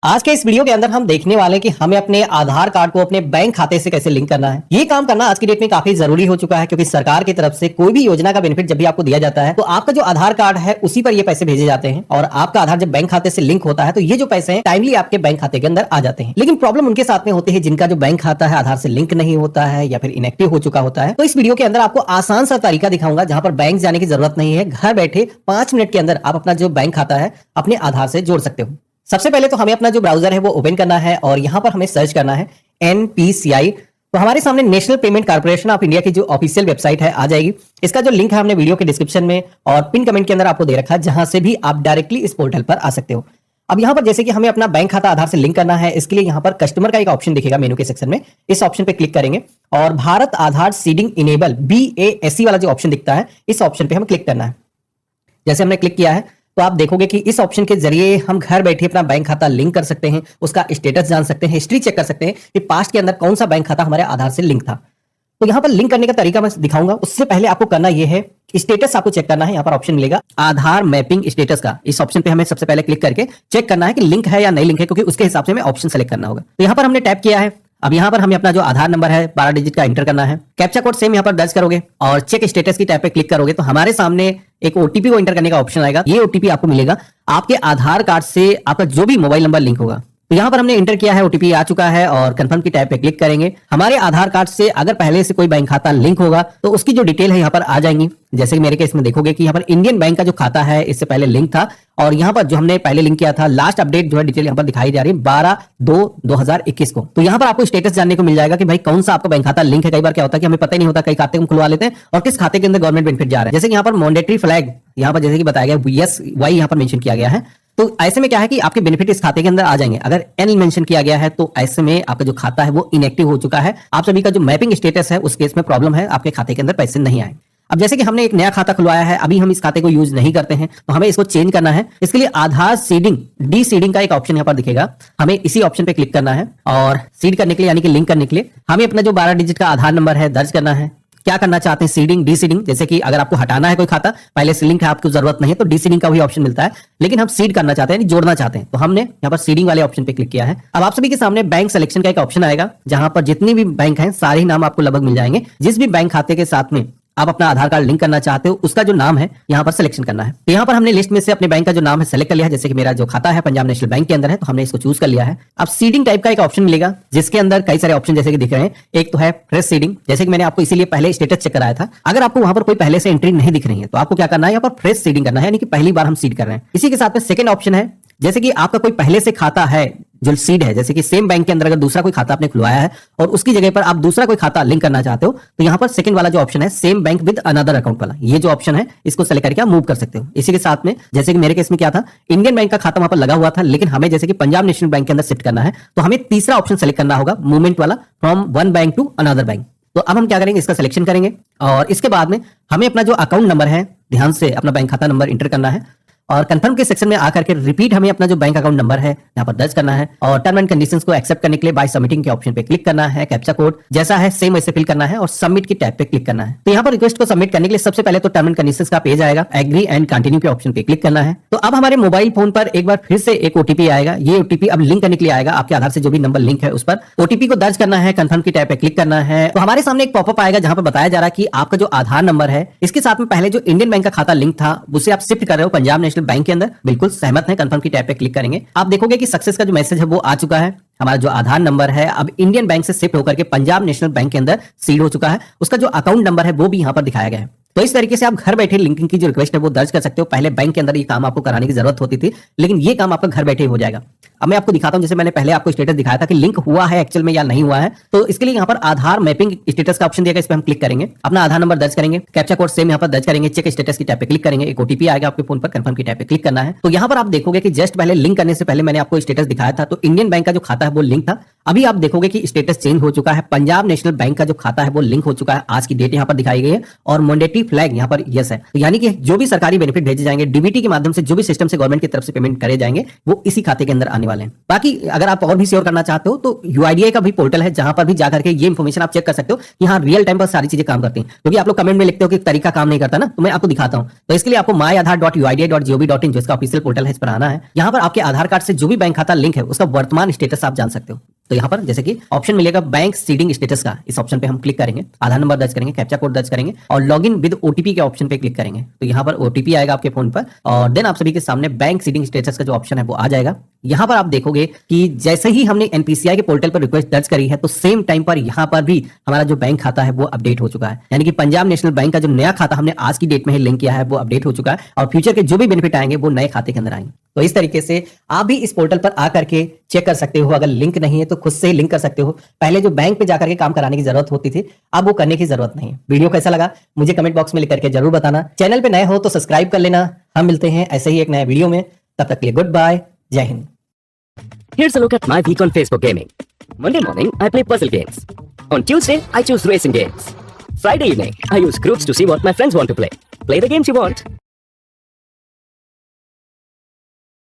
आज के इस वीडियो के अंदर हम देखने वाले हैं कि हमें अपने आधार कार्ड को अपने बैंक खाते से कैसे लिंक करना है। ये काम करना आज की डेट में काफी जरूरी हो चुका है, क्योंकि सरकार की तरफ से कोई भी योजना का बेनिफिट जब भी आपको दिया जाता है तो आपका जो आधार कार्ड है उसी पर ये पैसे भेजे जाते हैं, और आपका आधार जब बैंक खाते से लिंक होता है तो ये जो पैसे हैं टाइमली आपके बैंक खाते के अंदर आ जाते हैं। लेकिन प्रॉब्लम उनके साथ में होती है जिनका जो बैंक खाता है आधार से लिंक नहीं होता है या फिर इनएक्टिव हो चुका होता है। तो इस वीडियो के अंदर आपको आसान सा तरीका दिखाऊंगा जहां पर बैंक जाने की जरूरत नहीं है, घर बैठे 5 मिनट के अंदर आप अपना जो बैंक खाता है अपने आधार से जोड़ सकते हो। सबसे पहले तो हमें अपना जो ब्राउजर है वो ओपन करना है और यहां पर हमें सर्च करना है NPCI। तो हमारे सामने national payment corporation of India की जो ऑफिशियल वेबसाइट है आ जाएगी। इसका जो लिंक है हमने वीडियो के डिस्क्रिप्शन में और पिन कमेंट के अंदर आपको दे रखा है, जहां से भी आप डायरेक्टली इस पोर्टल पर आ सकते हो। अब यहाँ पर जैसे कि हमें अपना बैंक खाता आधार से लिंक करना है, इसके लिए यहाँ पर कस्टमर का एक ऑप्शन दिखेगा मेनू के सेक्शन में। इस ऑप्शन पे क्लिक करेंगे और भारत आधार सीडिंग इनेबल BASE वाला जो ऑप्शन दिखता है इस ऑप्शन पे हमें क्लिक करना है। जैसे हमने क्लिक किया है तो आप देखोगे कि इस ऑप्शन के जरिए हम घर बैठे अपना बैंक खाता लिंक कर सकते हैं, उसका स्टेटस जान सकते हैं, हिस्ट्री चेक कर सकते हैं कि पास्ट के अंदर कौन सा बैंक खाता हमारे आधार से लिंक था। तो यहाँ पर लिंक करने का तरीका मैं दिखाऊंगा। उससे पहले आपको करना यह है, स्टेटस आपको चेक करना है। यहाँ पर ऑप्शन मिलेगा आधार मैपिंग स्टेटस का, इस ऑप्शन पे हमें सबसे पहले क्लिक करके चेक करना है कि लिंक है या नहीं लिंक है, क्योंकि उसके हिसाब से हमें ऑप्शन सेलेक्ट करना होगा। तो यहाँ पर हमने टैप किया है। अब यहाँ पर हमें अपना जो आधार नंबर है 12 डिजिट का एंटर करना है। कैप्चा कोड सेम यहाँ पर दर्ज करोगे और चेक स्टेटस की टैब पे क्लिक करोगे तो हमारे सामने एक ओटीपी को एंटर करने का ऑप्शन आएगा। ये ओटीपी आपको मिलेगा आपके आधार कार्ड से आपका जो भी मोबाइल नंबर लिंक होगा। तो यहाँ पर हमने एंटर किया है, ओटीपी आ चुका है और कंफर्म की टैब पे क्लिक करेंगे। हमारे आधार कार्ड से अगर पहले से कोई बैंक खाता लिंक होगा तो उसकी जो डिटेल है यहाँ पर आ जाएंगी। जैसे कि मेरे केस में देखोगे कि यहाँ पर इंडियन बैंक का जो खाता है इससे पहले लिंक था, और यहाँ पर जो हमने पहले लिंक किया था लास्ट अपडेट जो है डिटेल यहाँ पर दिखाई जा रही है 12/2/2021 को। तो यहाँ पर आपको स्टेटस जानने को मिल जाएगा कि भाई कौन सा आपका बैंक खाता लिंक है। कई बार क्या होता है कि हमें पता ही नहीं होता, कई खाते हम खुलवा लेते हैं और किस खाते के अंदर गवर्नमेंट बेनिफिट जा रहा है। जैसे कि यहाँ पर मैंडेटरी फ्लैग यहाँ पर जैसे कि बताया गया YSY यहाँ पर मेंशन किया गया है। तो ऐसे में क्या है कि आपके बेनिफिट इस खाते के अंदर आ जाएंगे। अगर N मेंशन किया गया है तो ऐसे में आपका जो खाता है वो इनएक्टिव हो चुका है। आप सभी का जो मैपिंग स्टेटस है उस केस में प्रॉब्लम है, आपके खाते के अंदर पैसे नहीं आए। अब जैसे कि हमने एक नया खाता खुलवाया है, अभी हम इस खाते को यूज नहीं करते हैं तो हमें इसको चेंज करना है। इसके लिए आधार सीडिंग डी सीडिंग का एक ऑप्शन यहाँ पर दिखेगा, हमें इसी ऑप्शन पे क्लिक करना है और सीड करने के लिए यानी कि लिंक करने के लिए हमें अपना जो 12 डिजिट का आधार नंबर है दर्ज करना है। क्या करना चाहते हैं, सीडिंग डी सीडिंग। जैसे कि अगर आपको हटाना है कोई खाता, पहले से लिंक है आपको जरूरत नहीं है तो डी सीडिंग का भी ऑप्शन मिलता है, लेकिन हम सीड करना चाहते हैं, जोड़ना चाहते हैं तो हमने यहाँ पर सीडिंग वाले ऑप्शन पे क्लिक किया है। अब आप सभी के सामने बैंक सिलेक्शन का एक ऑप्शन आएगा, जहां पर जितनी भी बैंक हैं सारे ही नाम आपको लगभग मिल जाएंगे। जिस भी बैंक खाते के साथ में आप अपना आधार कार्ड लिंक करना चाहते हो उसका जो नाम है यहाँ पर सिलेक्शन करना है। तो यहाँ पर हमने लिस्ट में से अपने बैंक का जो नाम है सेलेक्ट कर लिया है। जैसे कि मेरा जो खाता है पंजाब नेशनल बैंक के अंदर है तो हमने इसको चूज कर लिया है। अब सीडिंग टाइप का एक ऑप्शन मिलेगा जिसके अंदर कई सारे ऑप्शन जैसे कि दिख रहे हैं। एक तो है फ्रेश सीडिंग, जैसे कि मैंने आपको इसीलिए पहले स्टेटस चेक कराया था। अगर आपको वहां पर कोई पहले से एंट्री नहीं दिख रही है तो आपको क्या करना है, यहाँ पर फ्रेश सीडिंग करना है, यानी कि पहली बार हम सीड कर रहे हैं। इसी के साथ में सेकंड ऑप्शन है, जैसे कि आपका कोई पहले से खाता है जो सीड है, जैसे कि सेम बैंक के अंदर अगर दूसरा कोई खाता आपने खुलवाया है और उसकी जगह पर आप दूसरा कोई खाता लिंक करना चाहते हो तो यहाँ पर सेकंड वाला जो ऑप्शन है same bank with another account वाला, ये जो ऑप्शन है इसको सेलेक्ट करके आप मूव कर सकते हो। इसी के साथ में जैसे कि मेरे केस में क्या था, इंडियन बैंक का खाता वहां पर लगा हुआ था, लेकिन हमें जैसे कि पंजाब नेशनल बैंक के अंदर शिफ्ट करना है तो हमें तीसरा ऑप्शन सेलेक्ट करना होगा, मूवमेंट वाला, from one bank to another bank. तो अब हम क्या करेंगे, इसका सिलेक्शन करेंगे और इसके बाद में हमें अपना जो अकाउंट नंबर है ध्यान से अपना बैंक खाता नंबर इंटर करना है और कंफर्म के सेक्शन में आकर के रिपीट हमें अपना जो बैंक अकाउंट नंबर है यहाँ पर दर्ज करना है और टर्म एंड कंडीशंस को एक्सेप्ट करने के लिए बाय सबमिटिंग के ऑप्शन पे क्लिक करना है। कैप्चा कोड जैसा है सेम वैसे फिल करना है और सबमिट की टैब पे क्लिक करना है। तो यहाँ पर रिक्वेस्ट को सबमिट करने के लिए सबसे पहले तो टर्म एंड कंडीशंस का पेज आएगा, एग्री एंड कंटिन्यू के ऑप्शन पे क्लिक करना है। तो अब हमारे मोबाइल फोन पर एक बार फिर से एक ओटीपी आएगा। ये ओटीपी अब लिंक करने के लिए आएगा, आपके आधार से जो भी नंबर लिंक है उस पर ओटीपी को दर्ज करना है, कंफर्म की टैब पे क्लिक करना है। तो हमारे सामने एक पॉपअप आएगा जहां पर बताया जा रहा है कि आपका जो आधार नंबर है इसके साथ में पहले जो इंडियन बैंक का खाता लिंक था उसे आप शिफ्ट कर रहे हो पंजाब नेशनल बैंक के अंदर। बिल्कुल सहमत है, कंफर्म की टैब पे क्लिक करेंगे। आप देखोगे कि सक्सेस का जो मैसेज है वो आ चुका है। हमारा जो आधार नंबर है अब इंडियन बैंक से शिफ्ट होकर के पंजाब नेशनल बैंक के अंदर सीड हो चुका है। उसका जो अकाउंट नंबर है वो भी यहाँ पर दिखाया गया है। तो इस तरीके से आप घर बैठे लिंकिंग की जो रिक्वेस्ट है वो दर्ज कर सकते हो। पहले बैंक के अंदर ये काम आपको कराने की जरूरत होती थी, लेकिन ये काम आपका घर बैठे हो जाएगा। अब मैं आपको दिखाता हूं, जैसे मैंने पहले आपको स्टेटस दिखाया था कि लिंक हुआ है एक्चुअल में या नहीं हुआ है। तो इसके लिए यहाँ पर आधार मैपिंग स्टेटस का ऑप्शन दिया, इस पर हम क्लिक करेंगे, अपना आधार नंबर दर्ज करेंगे, कैप्चा कोड सेम यहाँ पर दर्ज करेंगे, चेक स्टेटस की टैब पे क्लिक करेंगे, एक ओटीपी आएगा आपके फोन पर, कंफर्म की टैब पे क्लिक करना है। तो यहाँ पर आप देखोगे कि जस्ट पहले लिंक करने से पहले मैंने आपको स्टेटस दिखाया था तो इंडियन बैंक का जो खाता है वो लिंक था। अभी आप देखोगे कि स्टेटस चेंज हो चुका है, पंजाब नेशनल बैंक का जो खाता है वो लिंक हो चुका है। आज की डेट यहाँ पर दिखाई गई है और मैंडेटरी फ्लैग यहाँ पर यस है। तो यानी कि जो भी सरकारी बेनिफिट भेजे जाएंगे डीबीटी के माध्यम से, जो भी सिस्टम से गवर्नमेंट की तरफ से पेमेंट करे जाएंगे वो इसी खाते के अंदर आने वाले वाले हैं। बाकी अगर आप और भी श्योर करना चाहते हो तो UIDAI का भी पोर्टल है, जहां पर भी जाकर के ये इन्फॉर्मेशन आप चेक कर सकते हो कि हाँ रियल टाइम पर सारी चीजें काम करती हैं। क्योंकि आप लोग कमेंट में लिखते हो कि तरीका काम नहीं करता ना, तो मैं आपको दिखाता हूं। तो इसके लिए आपको myaadhar.uida.gov.in जो इसका ऑफिशियल पोर्टल है, इस पर आना है। यहाँ पर आपके आधार कार्ड से जो भी बैंक खाता लिंक है उसका वर्तमान स्टेटस आप जान सकते हो। तो यहाँ पर जैसे कि ऑप्शन मिलेगा बैंक सीडिंग स्टेटस का, इस ऑप्शन पे हम क्लिक करेंगे, आधार नंबर दर्ज करेंगे, कैप्चा कोड दर्ज करेंगे और लॉगिन विद OTP के ऑप्शन पे क्लिक करेंगे। तो यहाँ पर OTP आएगा आपके फोन पर और देन आप सभी के सामने बैंक सीडिंग स्टेटस का जो ऑप्शन है वो आ जाएगा। यहाँ पर आप देखोगे कि जैसे ही हमने NPCI के पोर्टल पर रिक्वेस्ट दर्ज करी है तो सेम टाइम पर यहाँ पर भी हमारा जो बैंक खाता है वो अपडेट हो चुका है। यानी कि पंजाब नेशनल बैंक का जो नया खाता हमने आज की डेट में ही लिंक किया है वो अपडेट हो चुका है और फ्यूचर के जो भी बेनिफिट आएंगे वो नए खाते के अंदर आएंगे। तो इस तरीके से आप भी इस पोर्टल पर आकर के चेक कर सकते हो। अगर लिंक नहीं है तो खुद से ही लिंक कर सकते हो। पहले जो बैंक पे जाकर के काम कराने की जरूरत होती थी, अब वो करने की जरूरत नहीं है। वीडियो कैसा लगा मुझे कमेंट बॉक्स में लिख करके जरूर बताना। चैनल पे नए हो तो सब्सक्राइब कर लेना। हम मिलते हैं ऐसे ही एक नए वीडियो में, तब तक के लिए गुड बाय, जय Hind. Here's a look at my week on Facebook Gaming. Monday morning, I play puzzle games. On Tuesday, I choose racing games. Friday evening, I use groups to see what my friends want to play. Play the games you want.